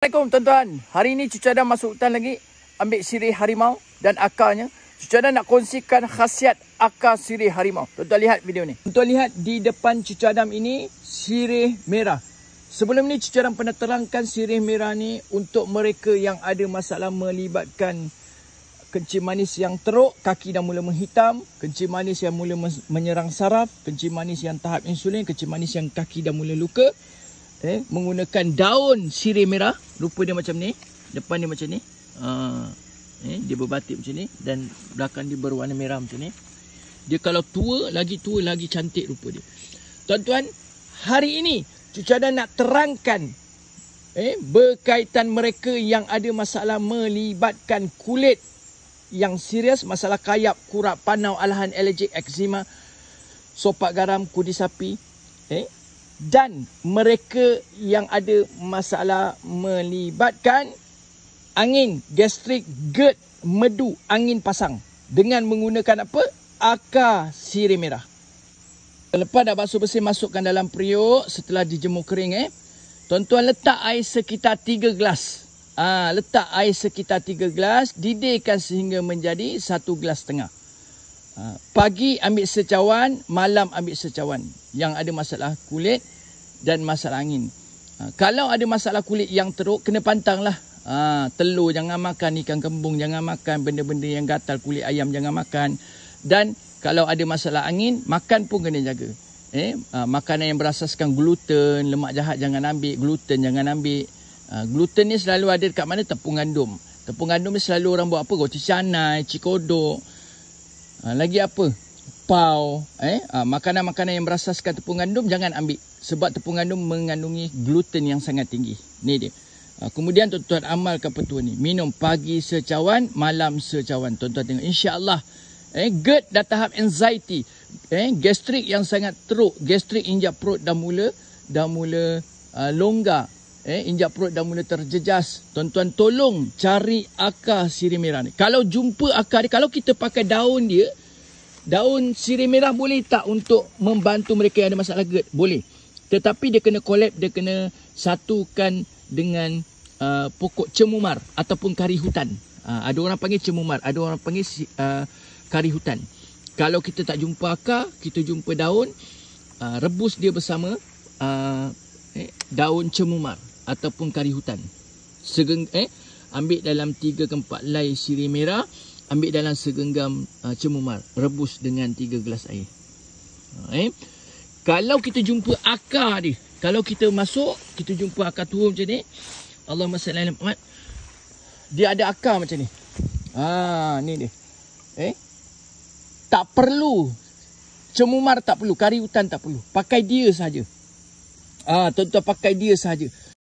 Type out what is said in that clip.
Assalamualaikum tuan-tuan. Hari ini Cucu Adam masuk hutan lagi ambil sirih harimau dan akarnya. Cucu Adam nak kongsikan khasiat akar sirih harimau. Tuan-tuan lihat video ni. Tuan-tuan lihat di depan Cucu Adam ini sirih merah. Sebelum ni Cucu Adam pernah terangkan sirih merah ni untuk mereka yang ada masalah melibatkan kencing manis yang teruk, kaki dah mula menghitam, kencing manis yang mula menyerang saraf, kencing manis yang tahap insulin, kencing manis yang kaki dah mula luka. Menggunakan daun sirih merah. Rupa dia macam ni. Depan dia macam ni. Dia berbatik macam ni. Dan belakang dia berwarna merah macam ni. Dia kalau tua lagi cantik rupa dia. Tuan-tuan, hari ini Cucu Adam nak terangkan berkaitan mereka yang ada masalah melibatkan kulit yang serius, masalah kayap, kurap, panau, alahan, alergik, eczema, sopak garam, kudi sapi. Dan mereka yang ada masalah melibatkan angin, gastrik, GERD, medu, angin pasang. Dengan menggunakan apa? Akar sirih merah. Lepas dah basuh bersih, masukkan dalam periuk setelah dijemur kering. Tuan-tuan letak air sekitar 3 gelas. Letak air sekitar 3 gelas. Didihkan sehingga menjadi 1,5 gelas. Pagi ambil secawan, malam ambil secawan. Yang ada masalah kulit dan masalah angin. Kalau ada masalah kulit yang teruk, kena pantang lah. Telur jangan makan, ikan kembung jangan makan, benda-benda yang gatal, kulit ayam jangan makan. Dan kalau ada masalah angin, makan pun kena jaga. Makanan yang berasaskan gluten, lemak jahat jangan ambil, gluten jangan ambil. Gluten ni selalu ada dekat mana? Tepung gandum. Tepung gandum ni selalu orang buat apa? Roti canai, cikodok. Lagi apa? Pau. Makanan-makanan yang berasaskan tepung gandum jangan ambil. Sebab tepung gandum mengandungi gluten yang sangat tinggi. Ni dia. Kemudian tuan-tuan amalkan petua ni. Minum pagi secawan, malam secawan. Tuan-tuan tengok. InsyaAllah. GERD dah tahap anxiety. Gastrik yang sangat teruk. Gastrik injak perut dah mula longgar. Injak perut dah mula terjejas. Tuan-tuan tolong cari akar sirih merah ni. Kalau jumpa akar dia, kalau kita pakai daun dia, daun sirih merah boleh tak untuk membantu mereka yang ada masalah GERD? Boleh. Tetapi dia kena collab, dia kena satukan dengan pokok cemumar ataupun kari hutan. Ada orang panggil cemumar, ada orang panggil kari hutan. Kalau kita tak jumpa akar, kita jumpa daun, rebus dia bersama daun cemumar ataupun kari hutan. Ambil dalam 3 ke 4 helai sirih merah, ambil dalam segenggam cemumar, rebus dengan 3 gelas air. Kalau kita jumpa akar dia, kalau kita masuk, kita jumpa akar tua macam ni, Allahumma salli ala Muhammad, dia ada akar macam ni. Ni dia. Tak perlu cemumar, tak perlu kari hutan, tak perlu. Pakai dia saja. Tuan-tuan pakai dia saja.